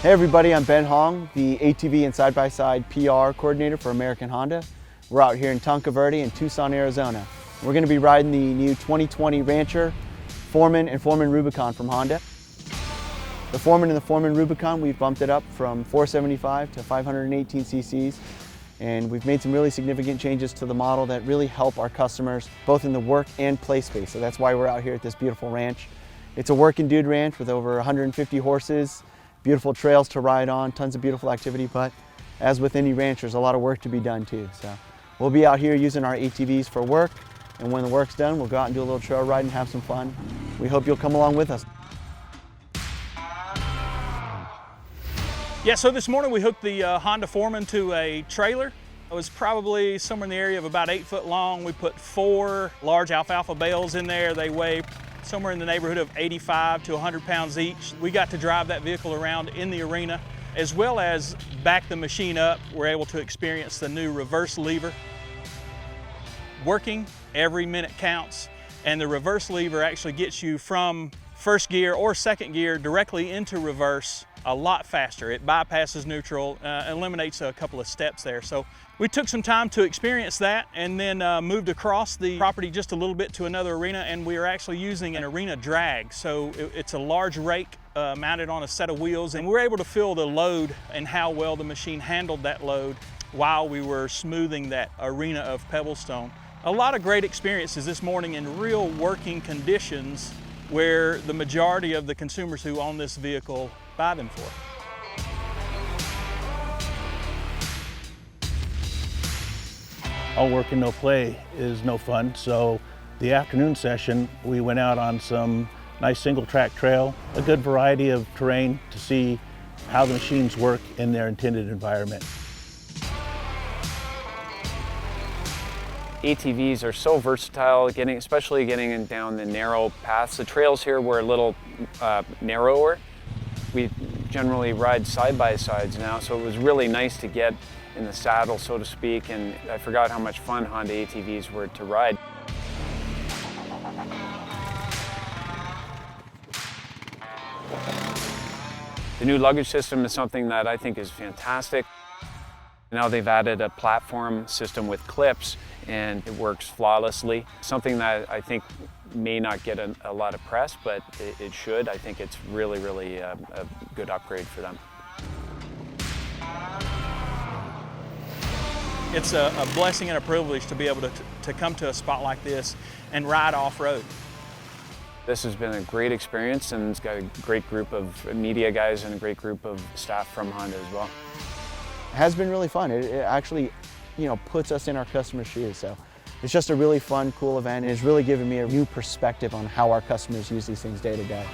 Hey everybody, I'm Ben Hong, the ATV and side-by-side PR coordinator for American Honda. We're out here in Tanque, Verde in Tucson, Arizona. We're going to be riding the new 2020 Rancher, Foreman, and Foreman Rubicon from Honda. The Foreman and the Foreman Rubicon, we've bumped it up from 475 to 518 cc's, and we've made some really significant changes to the model that really help our customers both in the work and play space. So that's why we're out here at this beautiful ranch. It's a working dude ranch with over 150 horses, beautiful trails to ride on, tons of beautiful activity, but as with any ranch, there's a lot of work to be done too. So we'll be out here using our ATVs for work, and when the work's done, we'll go out and do a little trail ride and have some fun. We hope you'll come along with us. Yeah, so this morning we hooked the Honda Foreman to a trailer. It was probably somewhere in the area of about 8 foot long. We put 4 large alfalfa bales in there. They weigh somewhere in the neighborhood of 85 to 100 pounds each. We got to drive that vehicle around in the arena, as well as back the machine up. We're able to experience the new reverse lever. Working, every minute counts, and the reverse lever actually gets you from first gear or second gear directly into reverse a lot faster. It bypasses neutral, eliminates a couple of steps there. So we took some time to experience that and then moved across the property just a little bit to another arena, and we are actually using an arena drag. So it's a large rake mounted on a set of wheels, and we're able to feel the load and how well the machine handled that load while we were smoothing that arena of pebblestone. A lot of great experiences this morning in real working conditions where the majority of the consumers who own this vehicle buy them for. All work and no play is no fun, so the afternoon session we went out on some nice single track trail, a good variety of terrain to see how the machines work in their intended environment. ATVs are so versatile, especially getting down the narrow paths. The trails here were a little narrower. We generally ride side-by-sides now, so it was really nice to get in the saddle, so to speak, and I forgot how much fun Honda ATVs were to ride. The new luggage system is something that I think is fantastic. Now they've added a platform system with clips, and it works flawlessly. Something that I think may not get a lot of press, but it should. I think it's really a good upgrade for them. It's a blessing and a privilege to be able to come to a spot like this and ride off-road. This has been a great experience, and it's got a great group of media guys and a great group of staff from Honda as well. It has been really fun. It actually, puts us in our customers' shoes. So it's just a really fun, cool event, and it's really given me a new perspective on how our customers use these things day to day.